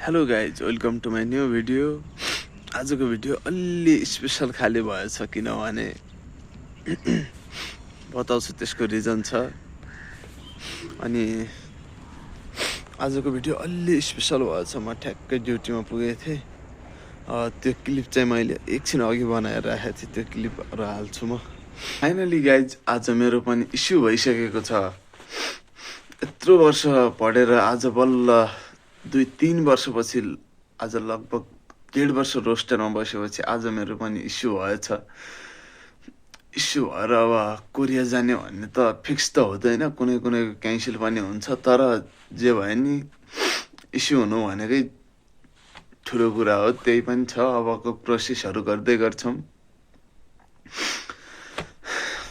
Hello guys, welcome to my new video. आजको video अलि special खाले भएछ किनभने बताउँछु त्यसको रिजन छ। अनि आजको भिडियो अलि स्पेसल भएछ। म ठ्याक्कै ड्युटीमा पुगेको थिएँ। त्यो क्लिप चाहिँ मैले एकछिन अघि बनाएर राखेको थिएँ। त्यो क्लिपहरू हाल्छु म। फाइनली गाइज, आज मेरो पनि इस्यु भइसकेको छ। यत्रो वर्ष पढेर आज बल्ल 2-3 वर्षपछि, आज लगभग 1.5 वर्ष रोस्टरमा बसेपछि आज मेरो पनि इस्यु भएछ। इस्यु भएर अब कोरिया जाने भन्ने त फिक्स त हुँदैन, कुनै क्यान्सल पनि हुन्छ। तर जे भयो नि, इस्यु हुनु भनेकै ठुलो कुरा हो। त्यही पनि छ, अबको प्रोसेसहरू गर्दै गर्छौँ।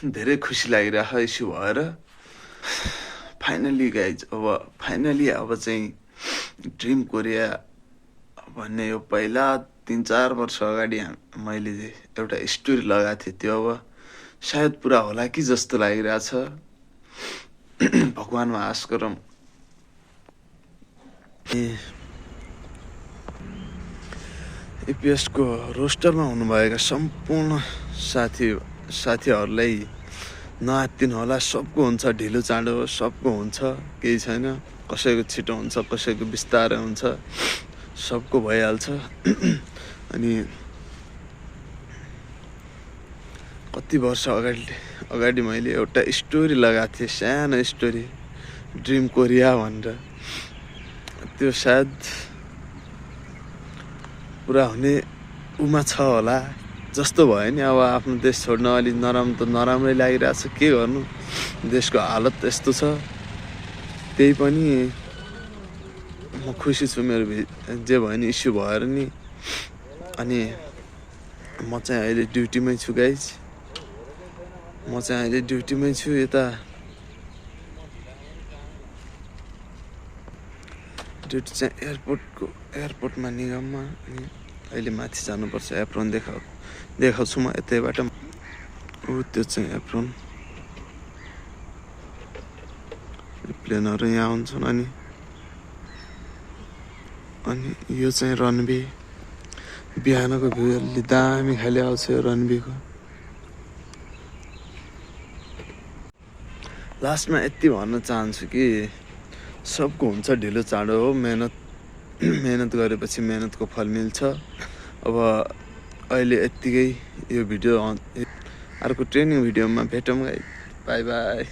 धेरै खुसी लागिरहेको इस्यु भएर। फाइनली गाइज, अब चाहिँ ड्रिम कोरिया भन्ने यो पहिला 3-4 वर्ष अगाडि मैले एउटा स्टोरी लगाएको थिएँ। त्यो अब सायद पुरा होला कि जस्तो लागिरहेछ। भगवानमा आश गरौँ। एपिएसको रोस्टरमा हुनुभएका सम्पूर्ण साथीहरूलाई नआत्तिनु होला। सबको हुन्छ ढिलो चाँडो, सबको हुन्छ, केही छैन। कसैको छिटो हुन्छ, कसैको बिस्तारै हुन्छ, सबको भइहाल्छ। अनि कति वर्ष अगाडि मैले एउटा स्टोरी लगाएको थिएँ, सानो स्टोरी, ड्रिम कोरिया भनेर। त्यो सायद पुरा हुने उमा छ होला जस्तो भयो नि। अब आफ्नो देश छोड्न अलिक नराम्रै लागिरहेछ। के गर्नु, देशको हालत यस्तो छ। त्यही पनि म खुसी छु। मेरो जे भयो नि, इस्यु भएर नि। अनि म चाहिँ अहिले ड्युटीमै छु गाइज। यता ड्युटी चाहिँ एयरपोर्टमा निगममा। अनि अहिले माथि जानुपर्छ। एप्रोन देखाउँछु म यतैबाट। त्यो चाहिँ एप्रोन। प्लेनहरू यहाँ हुन्छन्। अनि यो चाहिँ रनवे। बिहानको भ्यू अलि दामी खाले आउँछ यो रनवेको। लास्टमा यति भन्न चाहन्छु कि सबको हुन्छ ढिलो चाँडो हो। मेहनत गरेपछि मेहनतको फल मिल्छ। अब अहिले यत्तिकै यो भिडियो। अर्को ट्रेनिङ भिडियोमा भेटौँ गाइस। By by.